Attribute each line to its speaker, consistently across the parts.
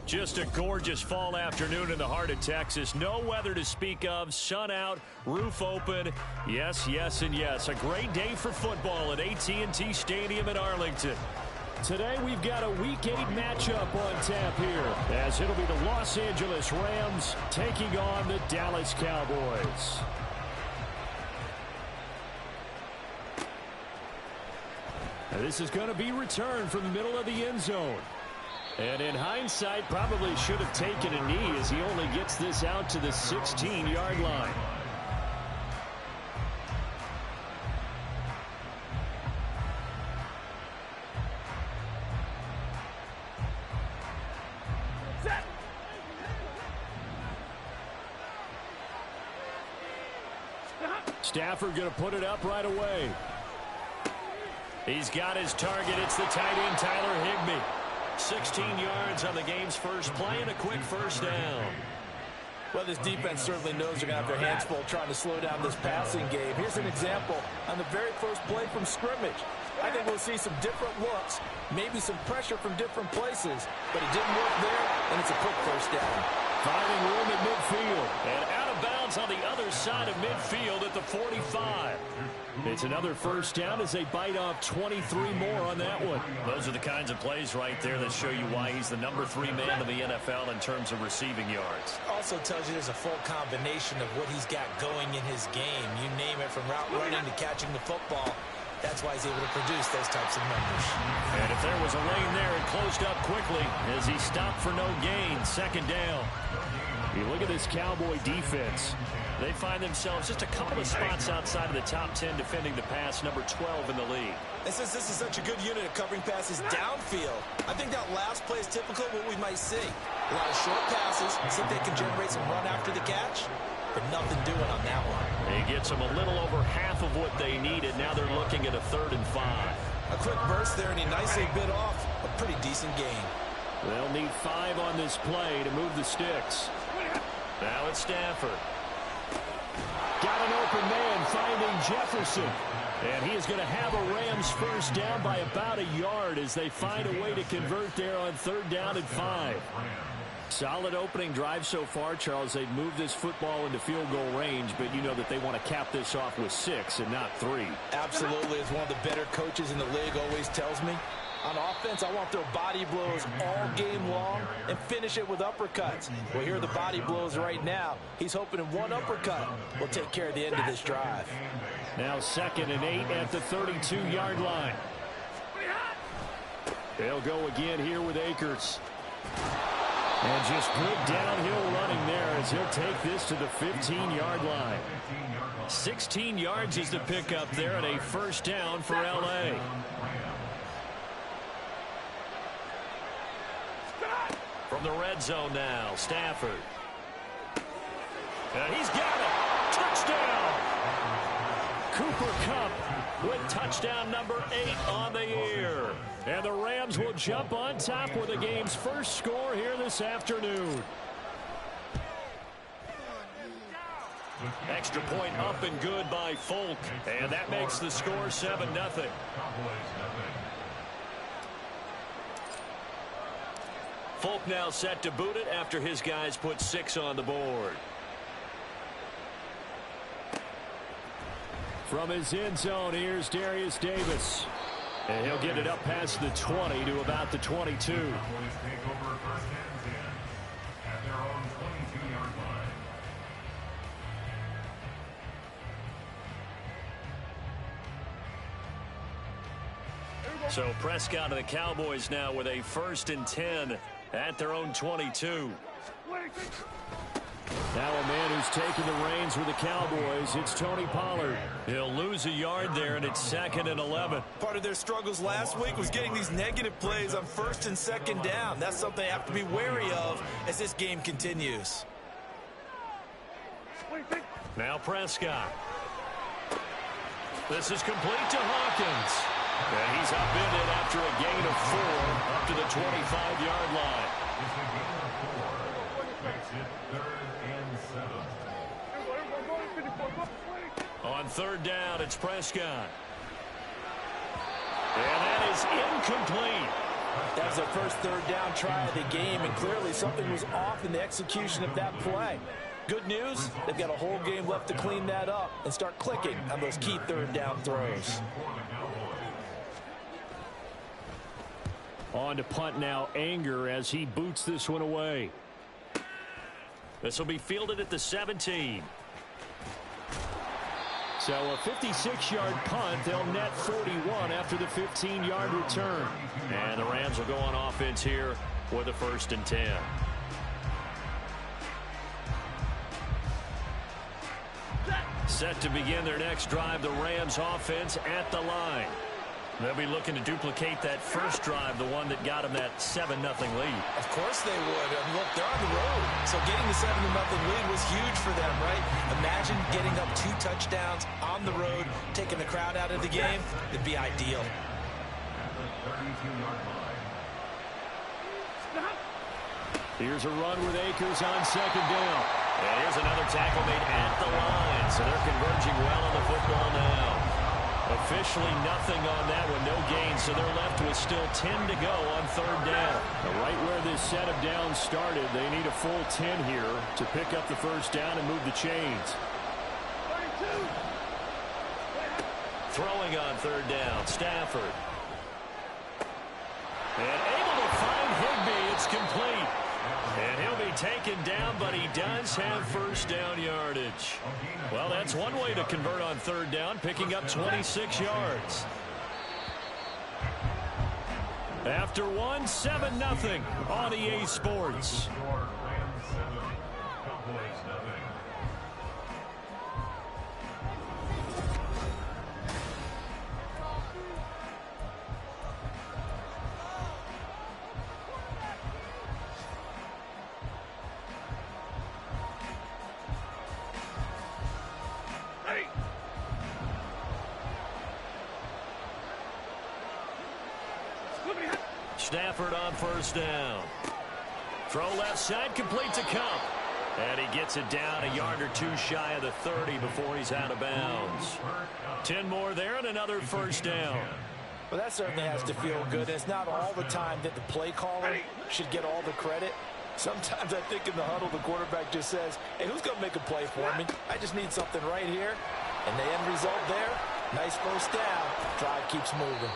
Speaker 1: Just a gorgeous fall afternoon in the heart of Texas. No weather to speak of. Sun out, roof open. Yes, yes, and yes. A great day for football at AT&T Stadium in Arlington. Today we've got a Week 8 matchup on tap here, as it'll be the Los Angeles Rams taking on the Dallas Cowboys. Now this is going to be returned from the middle of the end zone. And in hindsight, probably should have taken a knee as he only gets this out to the 16-yard line. Stafford going to put it up right away. He's got his target. It's the tight end, Tyler Higbee. 16 yards on the game's first play and a quick first down.
Speaker 2: Well, this defense certainly knows they're going to have their hands full trying to slow down this passing game. Here's an example on the very first play from scrimmage. I think we'll see some different looks, maybe some pressure from different places, but it didn't work there, and it's a quick first down.
Speaker 1: Finding room at midfield, and out of bounds on the other side of midfield at the 45. It's another first down as they bite off 23 more on that one. Those are the kinds of plays right there that show you why he's the number 3 man in the NFL in terms of receiving yards.
Speaker 2: Also tells you there's a full combination of what he's got going in his game. You name it, from route running to catching the football. That's why he's able to produce those types of numbers.
Speaker 1: And if there was a lane there, it closed up quickly as he stopped for no gain. Second down. You look at this Cowboy defense. They find themselves just a couple of spots outside of the top 10 defending the pass, number 12 in the league.
Speaker 2: And since this is such a good unit of covering passes downfield, I think that last play is typical of what we might see. A lot of short passes, see if they can generate some run after the catch, but nothing doing on that one.
Speaker 1: He gets them a little over half of what they needed. Now they're looking at a 3rd and 5.
Speaker 2: A quick burst there, and he nicely bit off a pretty decent gain.
Speaker 1: They'll need 5 on this play to move the sticks. Now it's Stafford. Got an open man, finding Jefferson. And he is going to have a Rams first down by about a yard as they find a way to convert there on 3rd down and 5. Solid opening drive so far, Charles. They've moved this football into field goal range, but you know that they want to cap this off with 6 and not 3.
Speaker 2: Absolutely, as one of the better coaches in the league always tells me. On offense, I want to throw body blows all game long and finish it with uppercuts. Well, here are the body blows right now. He's hoping in one uppercut will take care of the end of this drive.
Speaker 1: Now 2nd and 8 at the 32-yard line. They'll go again here with Akers. And just good downhill running there as he'll take this to the 15-yard line. 16 yards is the pickup there and a first down for L.A. From the red zone now, Stafford. And he's got it. Touchdown. Cooper Kupp with touchdown number 8 on the year. And the Rams will jump on top with the game's first score here this afternoon. Extra point up and good by Folk. And that makes the score 7-0. Folk now set to boot it after his guys put 6 on the board. From his end zone, here's Darius Davis. And he'll get it up past the 20 to about the 22. So Prescott and the Cowboys now with a 1st and 10 at their own 22. Now a man who's taken the reins with the Cowboys, it's Tony Pollard. He'll lose a yard there, and it's 2nd and 11.
Speaker 2: Part of their struggles last week was getting these negative plays on 1st and 2nd down. That's something they have to be wary of as this game continues.
Speaker 1: Now Prescott. This is complete to Hawkins. And he's upended after a gain of 4 up to the 25-yard line. On 3rd down, it's Prescott. And that is incomplete.
Speaker 2: That was their first third down try of the game, and clearly something was off in the execution of that play. Good news, they've got a whole game left to clean that up and start clicking on those key third down throws.
Speaker 1: On to punt now, Anger, as he boots this one away. This will be fielded at the 17. So a 56-yard punt. They'll net 41 after the 15-yard return. And the Rams will go on offense here with a 1st and 10. Set to begin their next drive, the Rams offense at the line. They'll be looking to duplicate that first drive, the one that got them that 7-0 lead.
Speaker 2: Of course they would. I mean, look, they're on the road. So getting the 7-0 lead was huge for them, right? Imagine getting up 2 touchdowns on the road, taking the crowd out of the game. It'd be ideal.
Speaker 1: Here's a run with Akers on 2nd down. And here's another tackle made at the line. So they're converging well on the football now. Officially nothing on that one, no gain, so they're left with still 10 to go on 3rd down. Now, right where this set of downs started, they need a full 10 here to pick up the 1st down and move the chains.
Speaker 3: 32.
Speaker 1: Throwing on 3rd down, Stafford. And able to find Higbee, it's complete. And he'll be taken down, but he does have 1st down yardage. Well, that's one way to convert on 3rd down, picking up 26 yards. After one, 7-0 on EA Sports. Stafford on 1st down. Throw left side, complete to Cup. And he gets it down a yard or 2 shy of the 30 before he's out of bounds. 10 more there and another 1st down.
Speaker 2: Well, that certainly has to feel good. It's not all the time that the play caller should get all the credit. Sometimes I think in the huddle, the quarterback just says, hey, who's going to make a play for me? I just need something right here. And the end result there, nice 1st down. Drive keeps moving.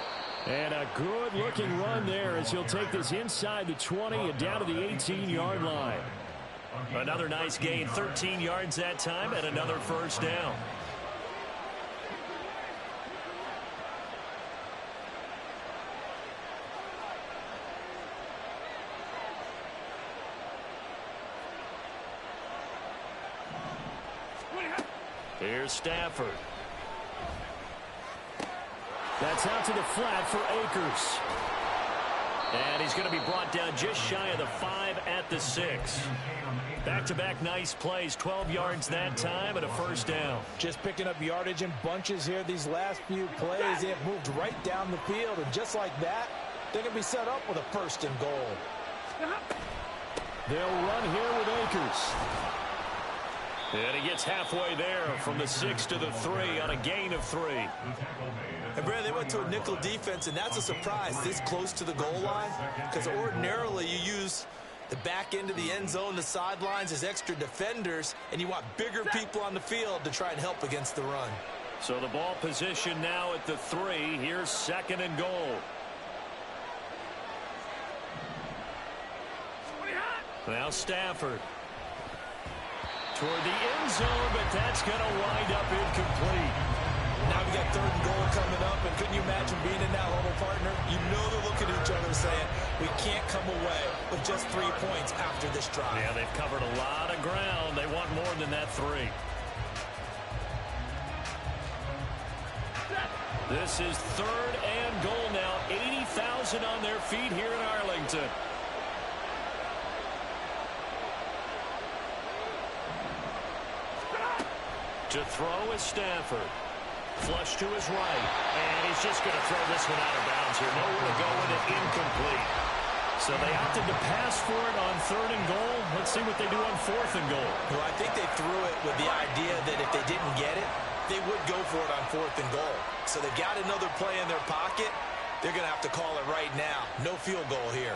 Speaker 1: And a good-looking run there as he'll take this inside the 20 and down to the 18-yard line. Another nice gain, 13 yards that time, and another 1st down. Here's Stafford. That's out to the flat for Akers. And he's going to be brought down just shy of the 5 at the 6. Back-to-back nice plays, 12 yards that time and a 1st down.
Speaker 2: Just picking up yardage in bunches here these last few plays. They have moved right down the field, and just like that, they're going to be set up with a 1st and goal.
Speaker 1: They'll run here with Akers. And he gets halfway there from the 6 to the 3 on a gain of 3.
Speaker 2: And Brad, they went to a nickel defense, and that's a surprise this close to the goal line, because ordinarily you use the back end of the end zone, the sidelines as extra defenders, and you want bigger people on the field to try and help against the run.
Speaker 1: So the ball position now at the 3. Here's 2nd and goal. Now Stafford. Toward the end zone, but that's going to wind up incomplete.
Speaker 2: Now we got 3rd and goal coming up, and couldn't you imagine being in that huddle, partner? You know they're looking at each other saying, we can't come away with just 3 points after this drive.
Speaker 1: Yeah, they've covered a lot of ground. They want more than that 3. This is 3rd and goal now. 80,000 on their feet here in Arlington. To throw is Stafford. Flush to his right. And he's just going to throw this one out of bounds here. Nowhere to go with it. Incomplete. So they opted to pass for it on 3rd and goal. Let's see what they do on 4th and goal.
Speaker 2: Well, I think they threw it with the idea that if they didn't get it, they would go for it on 4th and goal. So they've got another play in their pocket. They're going to have to call it right now. No field goal here.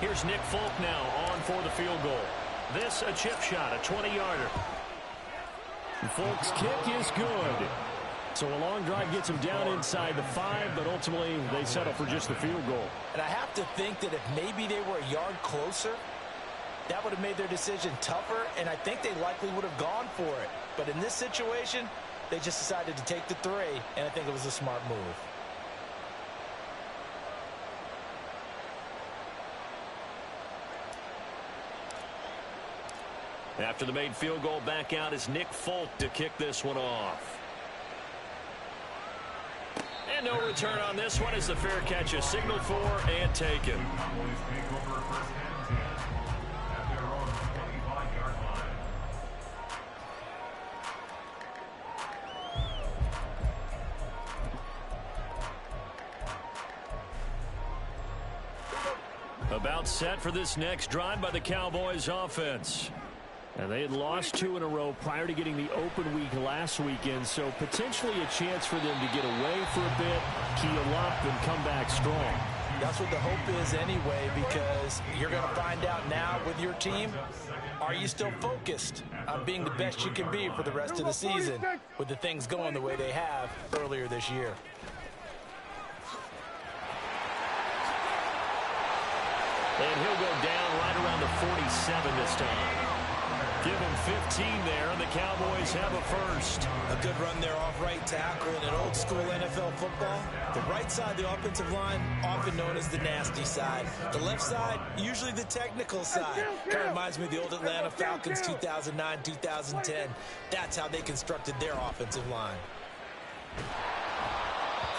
Speaker 1: Here's Nick Folk now on for the field goal. This a chip shot, a 20-yarder. Folk's kick is good. So a long drive gets them down inside the 5, but ultimately they settle for just the field goal.
Speaker 2: And I have to think that if maybe they were a yard closer, that would have made their decision tougher, and I think they likely would have gone for it. But in this situation, they just decided to take the 3, and I think it was a smart move.
Speaker 1: After the made field goal, back out is Nick Folk to kick this one off. And no return on this one as the fair catch is signaled for and taken. About set for this next drive by the Cowboys offense. And they had lost 2 in a row prior to getting the open week last weekend, so potentially a chance for them to get away for a bit, keel up, and come back strong.
Speaker 2: That's what the hope is anyway, because you're going to find out now with your team, are you still focused on being the best you can be for the rest of the season with the things going the way they have earlier this year?
Speaker 1: And he'll go down right around the 47 this time. Give him 15 there, and the Cowboys have a first.
Speaker 2: A good run there off right tackle in an old-school NFL football. The right side of the offensive line, often known as the nasty side. The left side, usually the technical side. Kind of reminds me of the old Atlanta Falcons 2009, 2010. That's how they constructed their offensive line.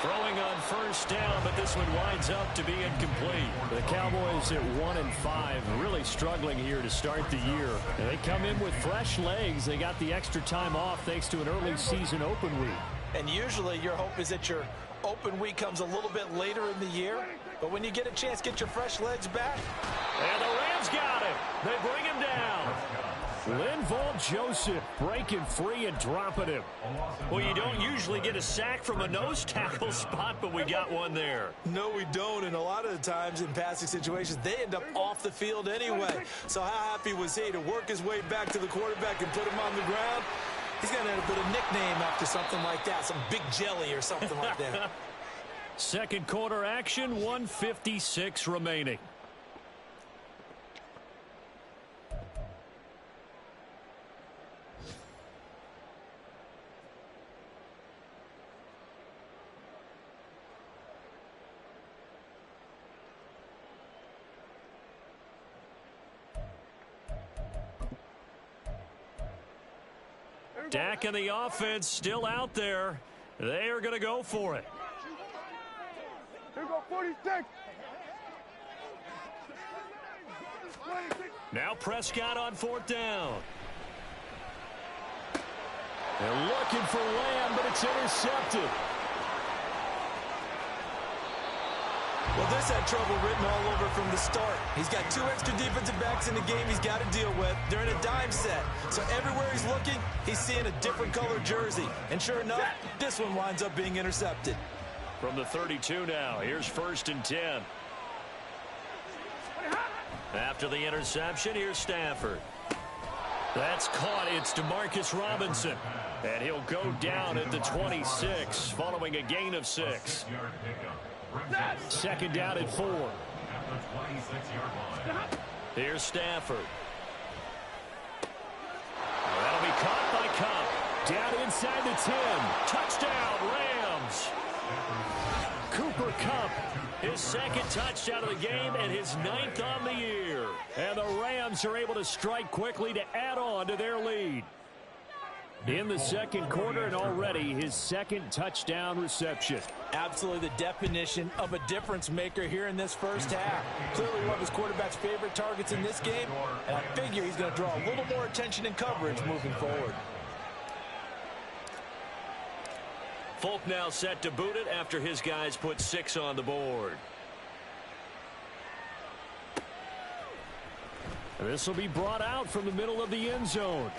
Speaker 1: Throwing on first down, but this one winds up to be incomplete. The Cowboys at 1-5, really struggling here to start the year. And they come in with fresh legs. They got the extra time off thanks to an early season open week.
Speaker 2: And usually your hope is that your open week comes a little bit later in the year. But when you get a chance to get your fresh legs back.
Speaker 1: And the Rams got him. They bring him down. Linval Joseph breaking free and dropping him. Well, you don't usually get a sack from a nose tackle spot, but we got one there.
Speaker 2: No, we don't, and a lot of the times in passing situations, they end up off the field anyway. So how happy was he to work his way back to the quarterback and put him on the ground? He's going to have a bit of nickname after something like that, some big jelly or something like that.
Speaker 1: Second quarter action, 1:56 remaining. Dak and the offense still out there. They are going to go for it.
Speaker 3: Here go 46.
Speaker 1: Now Prescott on 4th down. They're looking for Lamb, but it's intercepted.
Speaker 2: Well, this had trouble written all over from the start. He's got 2 extra defensive backs in the game he's got to deal with. They're in a dime set. So everywhere he's looking, he's seeing a different color jersey. And sure enough, this one winds up being intercepted.
Speaker 1: From the 32 now, here's 1st and 10. After the interception, here's Stafford. That's caught. It's DeMarcus Robinson. And he'll go down at the 26, following a gain of 6. Second down at 4. Here's Stafford. That'll be caught by Cup. Down inside the 10. Touchdown, Rams. Cooper Kupp, his 2nd touchdown of the game and his 9th on the year. And the Rams are able to strike quickly to add on to their lead. In the second quarter, and already his 2nd touchdown reception.
Speaker 2: Absolutely the definition of a difference maker here in this first half. Clearly one of his quarterback's favorite targets in this game, and I figure he's going to draw a little more attention and coverage moving forward.
Speaker 1: Folk now set to boot it after his guys put 6 on the board. This will be brought out from the middle of the end zone.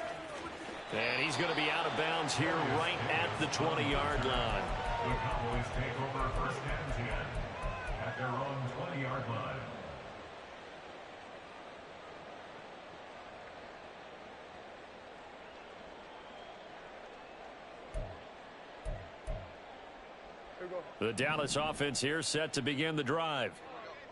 Speaker 1: And he's going to be out of bounds here right at the 20-yard line.
Speaker 4: The Cowboys take over first and 10 at their own 20-yard line.
Speaker 1: The Dallas offense here set to begin the drive.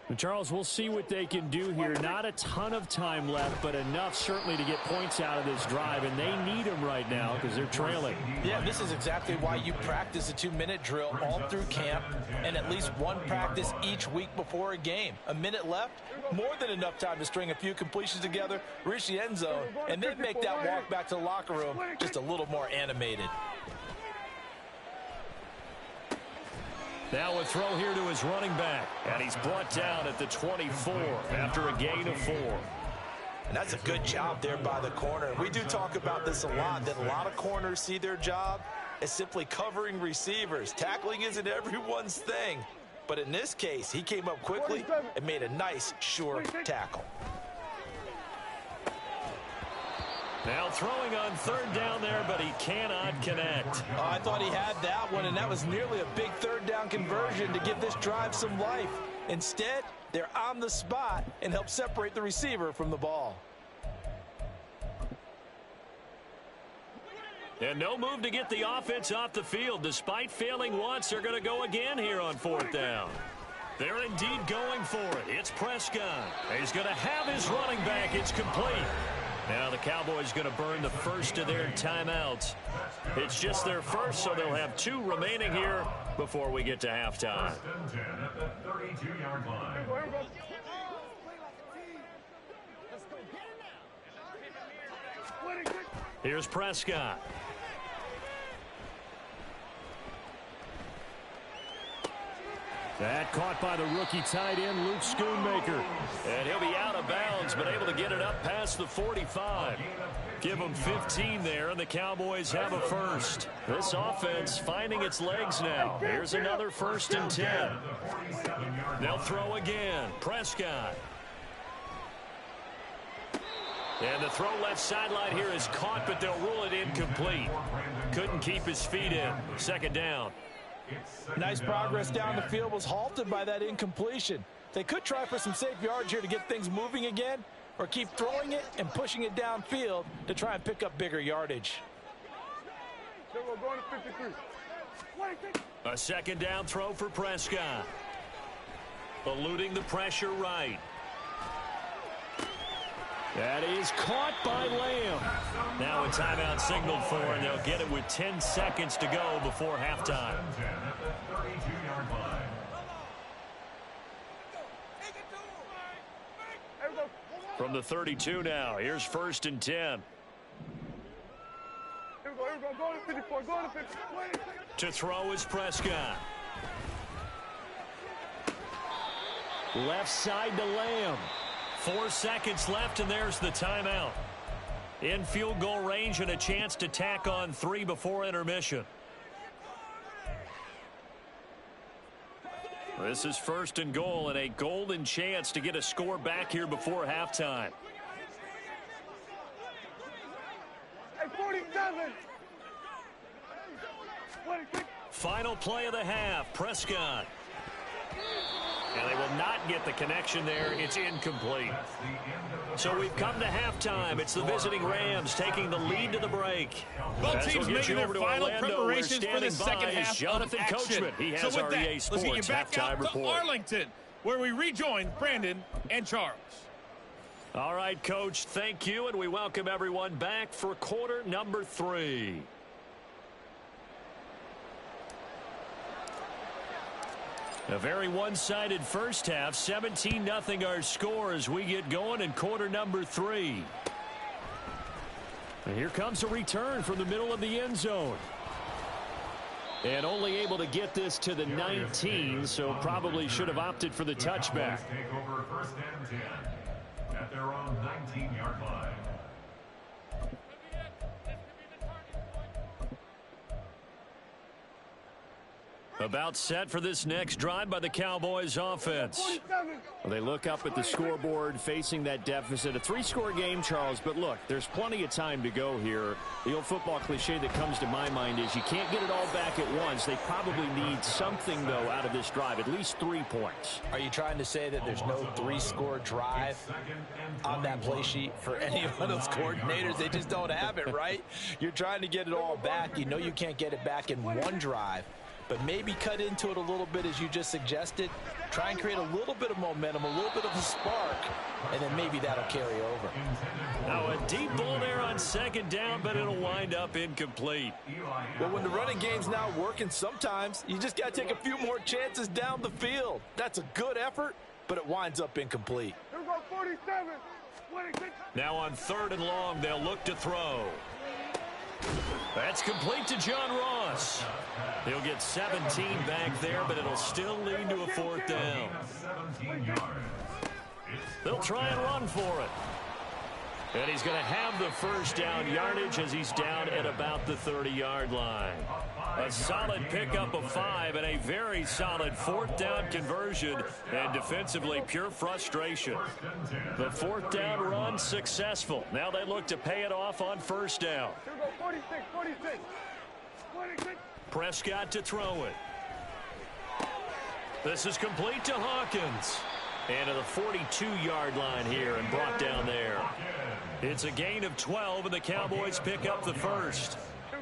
Speaker 1: And Charles, we'll see what they can do here. Not a ton of time left, but enough certainly to get points out of this drive, and they need them right now because they're trailing.
Speaker 2: Yeah, this is exactly why you practice a 2-minute drill all through camp and at least one practice each week before a game. A minute left, more than enough time to string a few completions together, reach the end zone, and then make that walk back to the locker room just a little more animated.
Speaker 1: Now a throw here to his running back, and he's brought down at the 24 after a gain of 4.
Speaker 2: And that's a good job there by the corner. We do talk about this a lot, that a lot of corners see their job as simply covering receivers. Tackling isn't everyone's thing. But in this case, he came up quickly and made a nice, sure tackle.
Speaker 1: Now throwing on third down there, but he cannot connect.
Speaker 2: Oh, I thought he had that one, and that was nearly a big third down conversion to give this drive some life. Instead, they're on the spot and help separate the receiver from the ball.
Speaker 1: And no move to get the offense off the field. Despite failing once, they're going to go again here on fourth down. They're indeed going for it. It's Prescott. He's going to have his running back. It's complete. Now the Cowboys going to burn the first of their timeouts. It's just their first, so they'll have 2 remaining here before we get to halftime.
Speaker 4: First and 10 at the 32-yard line.
Speaker 1: Here's Prescott. That caught by the rookie tight end, Luke Schoonmaker. And he'll be out of bounds, but able to get it up past the 45. Give them 15 there, and the Cowboys have a first. This offense finding its legs now. Here's another first and 10. They'll throw again. Prescott. And the throw left sideline here is caught, but they'll rule it incomplete. Couldn't keep his feet in. Second down.
Speaker 2: Nice progress down the field was halted by that incompletion. They could try for some safe yards here to get things moving again, or keep throwing it and pushing it downfield to try and pick up bigger yardage.
Speaker 1: A second down throw for Prescott. Eluding the pressure right. That is caught by Lamb. Now a timeout signaled for, and they'll get it with 10 seconds to go before halftime. From the 32 now, here's first and 10. To throw is Prescott. Left side to Lamb. 4 seconds left, and there's the timeout. In field goal range and a chance to tack on 3 before intermission. This is first and goal, and a golden chance to get a score back here before halftime. Final play of the half, Prescott. And they will not get the connection there. It's incomplete. So we've come to halftime. It's the visiting Rams taking the lead to the break.
Speaker 5: Both teams making their final preparations for the second half of action.
Speaker 1: Coachman. He has
Speaker 5: so with
Speaker 1: our
Speaker 5: that,
Speaker 1: EA
Speaker 5: let's
Speaker 1: Sports
Speaker 5: get you back out to
Speaker 1: report.
Speaker 5: Arlington, where we rejoin Brandon and Charles.
Speaker 1: All right, Coach, thank you, and we welcome everyone back for quarter number 3. A very one-sided first half, 17-0 our score as we get going in quarter number 3. And here comes a return from the middle of the end zone. And only able to get this to the 19, so probably should have opted for the touchback.
Speaker 4: Take over first and 10 at their own 19-yard line.
Speaker 1: About set for this next drive by the Cowboys offense.
Speaker 3: Well,
Speaker 1: they look up at the scoreboard facing that deficit. A 3-score game, Charles, but look, there's plenty of time to go here. The old football cliche that comes to my mind is you can't get it all back at once. They probably need something, though, out of this drive, at least 3 points.
Speaker 2: Are you trying to say that there's no 3-score drive on that play sheet for any of those coordinators? They just don't have it, right? You're trying to get it all back. You know you can't get it back in one drive. But maybe cut into it a little bit as you just suggested. Try and create a little bit of momentum, a little bit of a spark, and then maybe that'll carry over.
Speaker 1: Now a deep ball there on 2nd down, but it'll wind up incomplete.
Speaker 2: Well, when the running game's not working, sometimes you just got to take a few more chances down the field. That's a good effort, but it winds up incomplete.
Speaker 3: Here we go, 47. 26.
Speaker 1: Now on 3rd and long, they'll look to throw. That's complete to John Ross. He'll get 17 back there, but it'll still lead to a 4th down. They'll try and run for it. And he's going to have the 1st down yardage as he's down at about the 30-yard line. A solid pickup of 5 and a very solid 4th down conversion, and defensively pure frustration. The 4th down run successful. Now they look to pay it off on 1st down.
Speaker 3: Here we go, 46, 46. 26.
Speaker 1: Prescott to throw it. This is complete to Hawkins. And to the 42-yard line here and brought down there. It's a gain of 12, and the Cowboys pick up the 1st.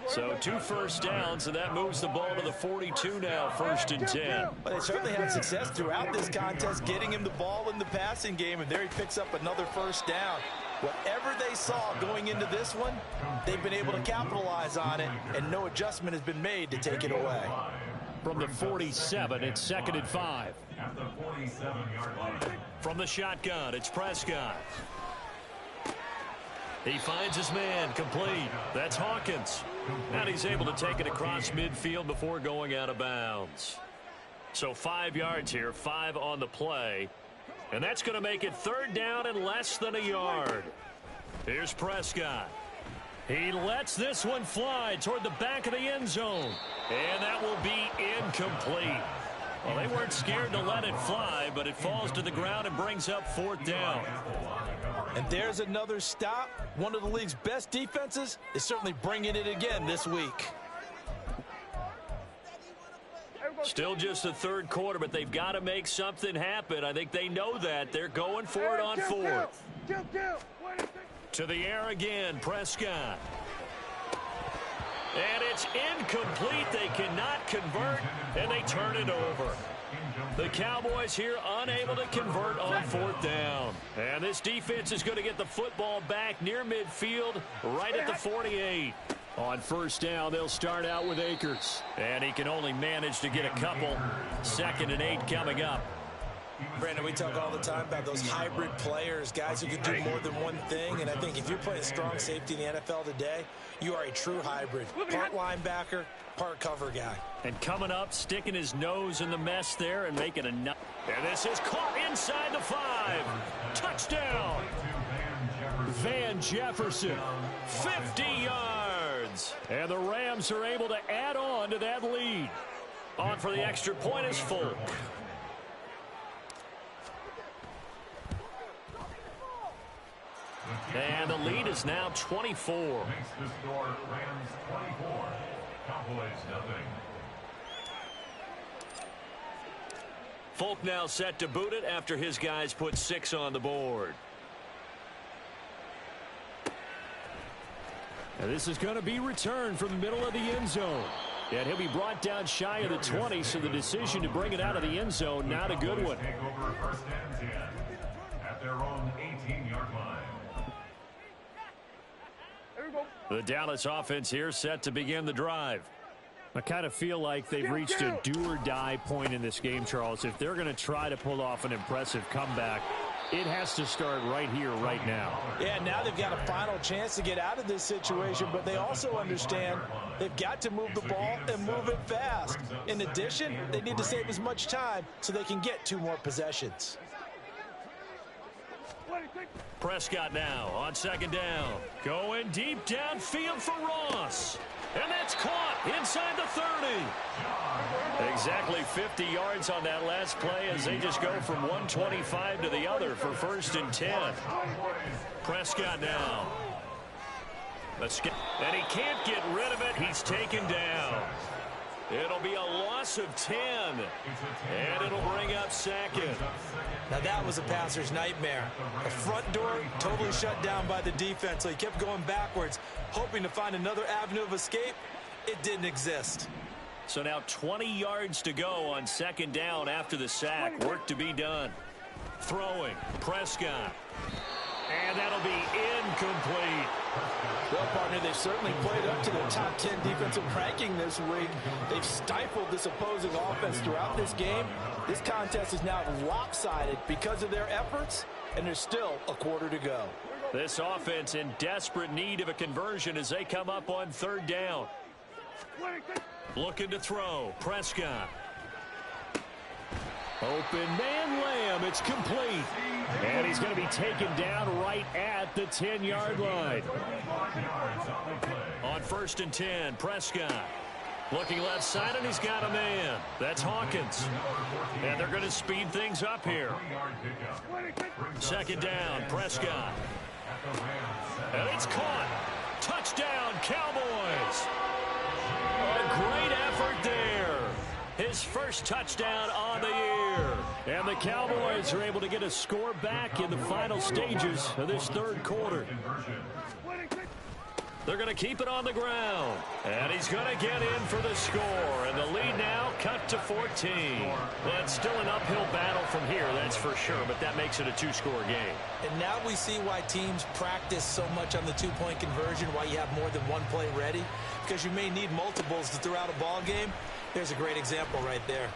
Speaker 1: So 2 first downs, and that moves the ball to the 42 now, 1st and 10.
Speaker 2: Well, they certainly had success throughout this contest, getting him the ball in the passing game, and there he picks up another 1st down. Whatever they saw going into this one, they've been able to capitalize on it, and no adjustment has been made to take it away.
Speaker 1: From the 47, it's 2nd and 5.
Speaker 4: At the 47-yard line.
Speaker 1: From the shotgun, it's Prescott. He finds his man, complete. That's Hawkins. And he's able to take it across midfield before going out of bounds. So 5 yards here, 5 on the play. And that's going to make it 3rd down and less than a yard. Here's Prescott. He lets this one fly toward the back of the end zone. And that will be incomplete. Well, they weren't scared to let it fly, but it falls to the ground and brings up 4th down.
Speaker 2: And there's another stop. One of the league's best defenses is certainly bringing it again this week.
Speaker 1: Still just the 3rd quarter, but they've got to make something happen. I think they know that. They're going for it on 4th. To the air again, Prescott. And it's incomplete. They cannot convert, and they turn it over. The Cowboys here unable to convert on 4th down. And this defense is going to get the football back near midfield, right at the 48. On 1st down, they'll start out with Akers. And he can only manage to get a couple. 2nd and 8 coming up.
Speaker 2: Brandon, we talk all the time about those hybrid players, guys who can do more than one thing. And I think if you're playing strong safety in the NFL today, you are a true hybrid. Part linebacker, part cover guy.
Speaker 1: And coming up, sticking his nose in the mess there and making a nut. And this is caught inside the 5. Touchdown. Van Jefferson, 50 yards. And the Rams are able to add on to that lead. On for the extra point is Folk. And the lead is now 24.
Speaker 4: Makes the score Rams 24. Cowboys nothing.
Speaker 1: Folk now set to boot it after his guys put 6 on the board. And this is going to be returned from the middle of the end zone. And he'll be brought down shy of the 20, so the decision to bring it out of the end zone, not a good one.
Speaker 4: Take over 1st and 10 at their own 18-yard line.
Speaker 1: The Dallas offense here set to begin the drive. I kind of feel like they've reached a do-or-die point in this game, Charles. If they're going to try to pull off an impressive comeback, it has to start right here, right now.
Speaker 2: Yeah, now they've got a final chance to get out of this situation, but they also understand they've got to move the ball and move it fast. In addition, they need to save as much time so they can get 2 more possessions.
Speaker 1: Prescott now on 2nd down. Going deep downfield for Ross. And that's caught inside the 30. Exactly 50 yards on that last play as they just go from 125 to the other for 1st and 10. Prescott now. And he can't get rid of it. He's taken down. It'll be a loss of 10. And it'll bring up 2nd.
Speaker 2: Now that was a passer's nightmare. The front door totally shut down by the defense, so he kept going backwards, hoping to find another avenue of escape. It didn't exist.
Speaker 1: So now 20 yards to go on 2nd down after the sack. Work to be done. Throwing. Prescott. And that'll be incomplete.
Speaker 2: Well, partner, they've certainly played up to their top 10 defensive ranking this week. They've stifled this opposing offense throughout this game. This contest is now lopsided because of their efforts, and there's still a quarter to go.
Speaker 1: This offense in desperate need of a conversion as they come up on 3rd down. Looking to throw. Prescott. Open man, Lamb. It's complete. And he's going to be taken down right at the 10-yard line. On 1st and 10, Prescott. Looking left side, and he's got a man. That's Hawkins. And they're going to speed things up here. 2nd down, Prescott. And it's caught. Touchdown, Cowboys. A great effort there. His first touchdown on the year. And the Cowboys are able to get a score back in the final stages of this 3rd quarter. They're going to keep it on the ground. And he's going to get in for the score. And the lead now cut to 14. Well, it's still an uphill battle from here, that's for sure. But that makes it a 2-score game.
Speaker 2: And now we see why teams practice so much on the 2-point conversion, why you have more than one play ready. Because you may need multiples to throw out a ball game. There's a great example right there.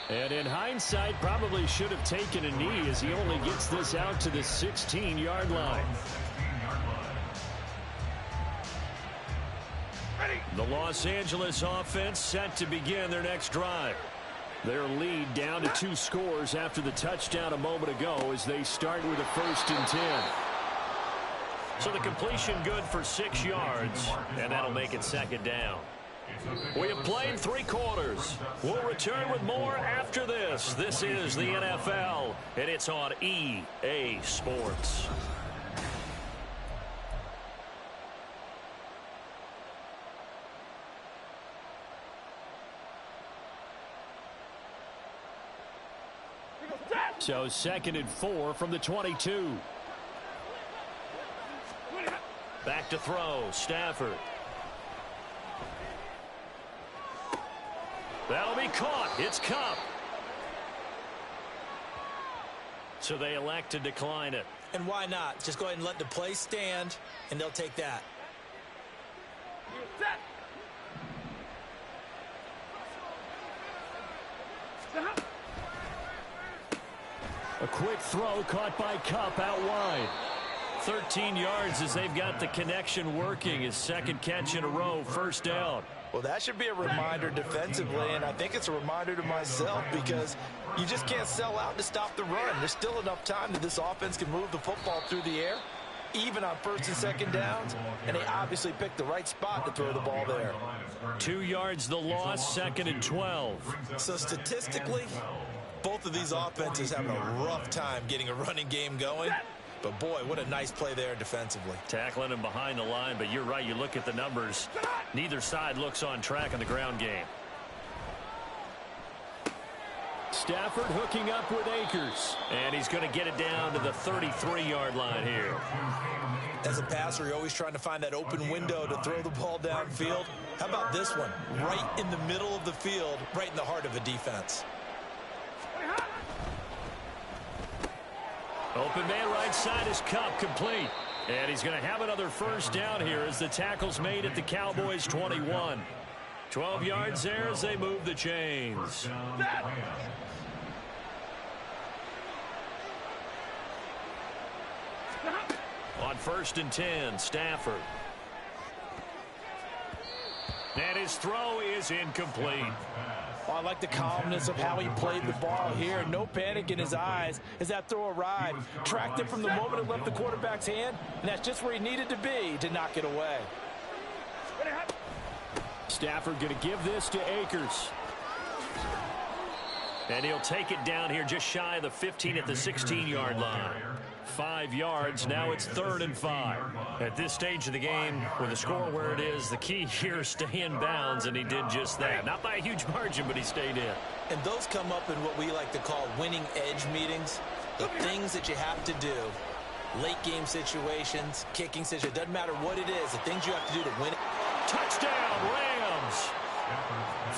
Speaker 1: And in hindsight, probably should have taken a knee as he only gets this out to the 16-yard line. The Los Angeles offense set to begin their next drive. Their lead down to 2 scores after the touchdown a moment ago as they start with a 1st and 10. So the completion good for 6 yards, and that'll make it 2nd down. We have played 3 quarters. We'll return with more after this. This is the NFL, and it's on EA Sports. So 2nd and 4 from the 22. Back to throw, Stafford. That'll be caught. It's Cup. So they elect to decline it.
Speaker 2: And why not? Just go ahead and let the play stand, and they'll take that.
Speaker 1: A quick throw caught by Cup out wide. 13 yards as they've got the connection working. His 2nd catch in a row, 1st down.
Speaker 2: Well, that should be a reminder defensively, and I think it's a reminder to myself because you just can't sell out to stop the run. There's still enough time that this offense can move the football through the air, even on 1st and 2nd downs, and they obviously picked the right spot to throw the ball there.
Speaker 1: 2 yards the loss, 2nd and 12.
Speaker 2: So statistically, both of these offenses having a rough time getting a running game going. But, boy, what a nice play there defensively.
Speaker 1: Tackling him behind the line, but you're right. You look at the numbers. Neither side looks on track in the ground game. Stafford hooking up with Akers. And he's going to get it down to the 33-yard line here.
Speaker 2: As a passer, you're always trying to find that open window to throw the ball downfield. How about this one? Right in the middle of the field, right in the heart of a defense.
Speaker 1: Open man right side is Cup, complete. And he's going to have another 1st down here as the tackle's made at the Cowboys 21. 12 yards there as they move the chains. On 1st and 10, Stafford. And his throw is incomplete.
Speaker 2: Oh, I like the calmness of how he played the ball here. No panic in his eyes as that throw arrived. Tracked it from the moment it left the quarterback's hand, and that's just where he needed to be to knock it away.
Speaker 1: Stafford going to give this to Akers. And he'll take it down here just shy of the 15 at the 16-yard line. 5 yards. Now it's 3rd and 5. At this stage of the game, with the score where it is, the key here is stay in bounds, and he did just that. Not by a huge margin, but he stayed in.
Speaker 2: And those come up in what we like to call winning edge meetings. The things that you have to do. Late game situations, kicking situations. Doesn't matter what it is. The things you have to do to win it.
Speaker 1: Touchdown, Rams.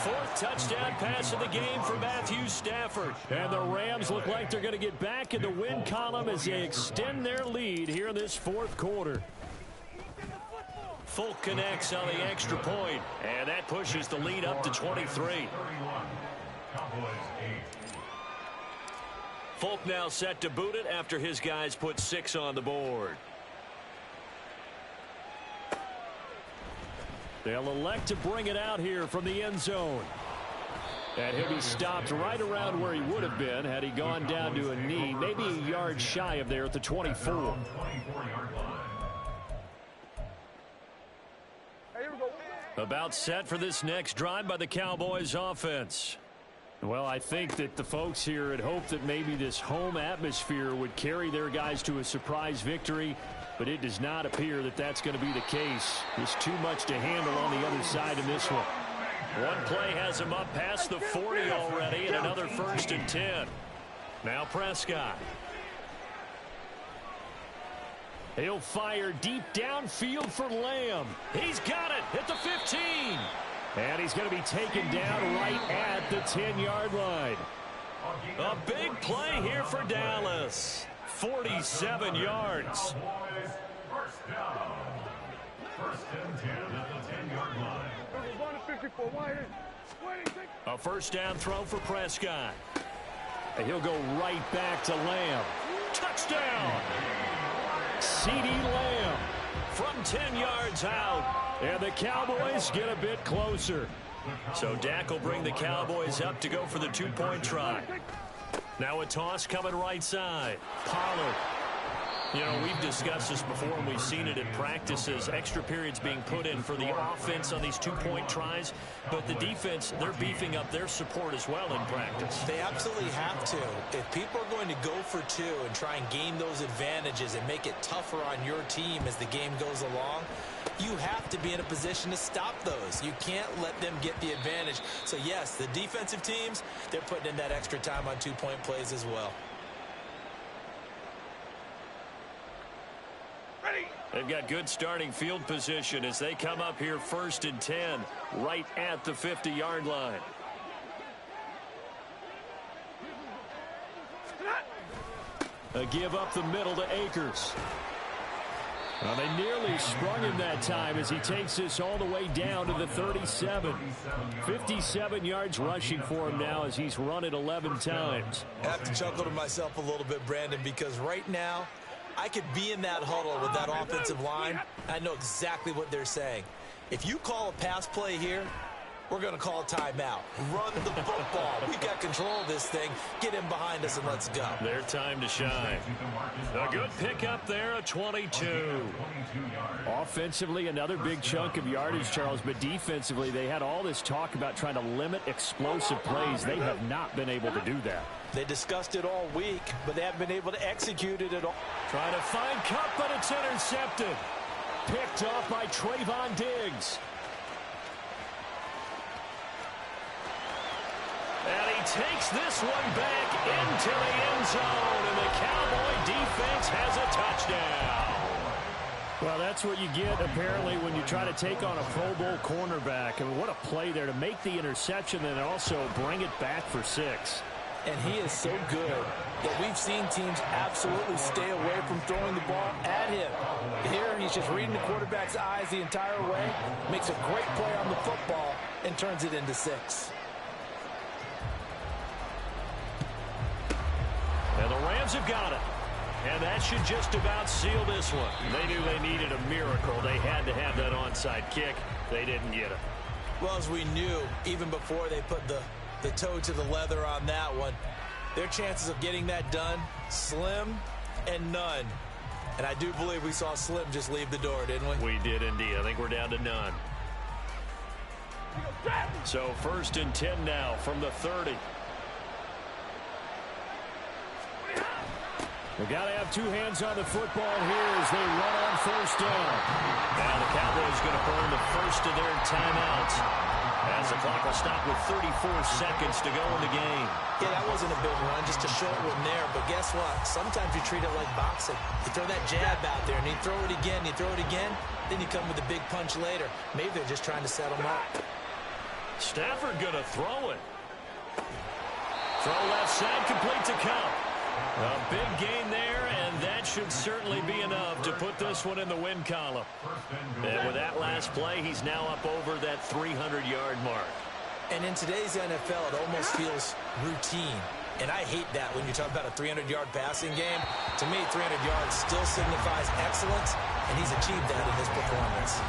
Speaker 1: 4th touchdown pass of the game for Matthew Stafford. And the Rams look like they're going to get back in the win column as they extend their lead here in this 4th quarter. Folk connects on the extra point, and that pushes the lead up to 23. Folk now set to boot it after his guys put 6 on the board. They'll elect to bring it out here from the end zone. And he'll be stopped right around where he would have been had he gone down to a knee, maybe a yard shy of there at the 24. About set for this next drive by the Cowboys offense. Well, I think that the folks here had hoped that maybe this home atmosphere would carry their guys to a surprise victory, but it does not appear that that's going to be the case. There's too much to handle on the other side in this one. One play has him up past the 40 already, and another 1st and 10. Now Prescott. He'll fire deep downfield for Lamb. He's got it at the 15. And he's going to be taken down right at the 10-yard line. A big play here for Dallas. 47 yards.
Speaker 4: First down. 1st and 10 at the 10-yard line.
Speaker 1: A 1st down throw for Prescott. And he'll go right back to Lamb. Touchdown! CeeDee Lamb from 10 yards out. And the Cowboys get a bit closer. So Dak will bring the Cowboys up to go for the 2-point try. Now a toss coming right side. Pollard. You know, we've discussed this before, and we've seen it in practices. Extra periods being put in for the offense on these 2-point tries. But the defense, they're beefing up their support as well in practice.
Speaker 2: They absolutely have to. If people are going to go for 2 and try and gain those advantages and make it tougher on your team as the game goes along, you have to be in a position to stop those. You can't let them get the advantage. So, yes, the defensive teams, they're putting in that extra time on 2-point plays as well.
Speaker 1: They've got good starting field position as they come up here 1st and 10, right at the 50-yard line. A give up the middle to Akers. Well, they nearly sprung him that time as he takes this all the way down to the 37. 57 yards rushing for him now as he's run it 11 times.
Speaker 2: I have to chuckle to myself a little bit, Brandon, because right now I could be in that huddle with that offensive line. I know exactly what they're saying. If you call a pass play here, we're going to call a timeout. Run the football. We've got control of this thing. Get in behind us and let's go.
Speaker 1: Their time to shine. A good pickup there, a 22. Offensively, another big chunk of yardage, Charles, but defensively, they had all this talk about trying to limit explosive plays. They have not been able to do that.
Speaker 2: They discussed it all week, but they haven't been able to execute it at all.
Speaker 1: Trying to find Cup, but it's intercepted. Picked off by Trayvon Diggs. And he takes this one back into the end zone, and the Cowboy defense has a touchdown. Well, that's what you get, apparently, when you try to take on a Pro Bowl cornerback. I mean, what a play there to make the interception and also bring it back for 6.
Speaker 2: And he is so good that we've seen teams absolutely stay away from throwing the ball at him. Here, he's just reading the quarterback's eyes the entire way, makes a great play on the football, and turns it into 6.
Speaker 1: And the Rams have got it. And that should just about seal this one. They knew they needed a miracle. They had to have that onside kick. They didn't get it.
Speaker 2: Well, as we knew, even before they put the toe to the leather on that one, their chances of getting that done, slim and none. And I do believe we saw Slim just leave the door, didn't we?
Speaker 1: We did indeed. I think we're down to none. So 1st and 10 now from the 30. They've got to have two hands on the football here as they run on 1st down. Now the Cowboys going to burn the first of their timeouts as the clock will stop with 34 seconds to go in the game.
Speaker 2: Yeah, that wasn't a big run, just a short one there. But guess what? Sometimes you treat it like boxing. You throw that jab out there, and you throw it again, you throw it again, then you come with a big punch later. Maybe they're just trying to set them up.
Speaker 1: Stafford going to throw it. Throw left side, complete to Cup. A big gain there, and that should certainly be enough to put this one in the win column. And with that last play, he's now up over that 300-yard mark.
Speaker 2: And in today's NFL, it almost feels routine. And I hate that when you talk about a 300-yard passing game. To me, 300 yards still signifies excellence, and he's achieved that in this performance.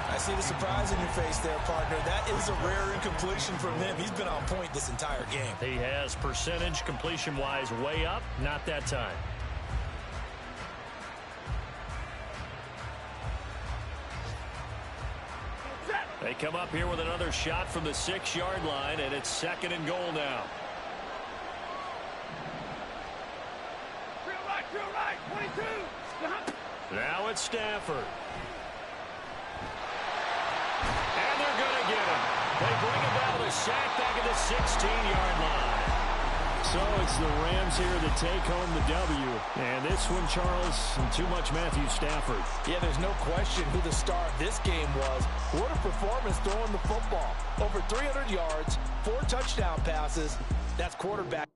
Speaker 2: I see the surprise in your face there, partner. That is a rare incompletion from him. He's been on point this entire game.
Speaker 1: He has percentage completion-wise way up, not that time. They come up here with another shot from the 6-yard line, and it's 2nd and goal now.
Speaker 3: Drill right, 22.
Speaker 1: Now it's Stafford. And they're going to get him. They bring him down with a sack back at the 16-yard line. So it's the Rams here that take home the W. And this one, Charles, too much Matthew Stafford.
Speaker 2: Yeah, there's no question who the star of this game was. What a performance throwing the football. Over 300 yards, 4 touchdown passes. That's quarterback.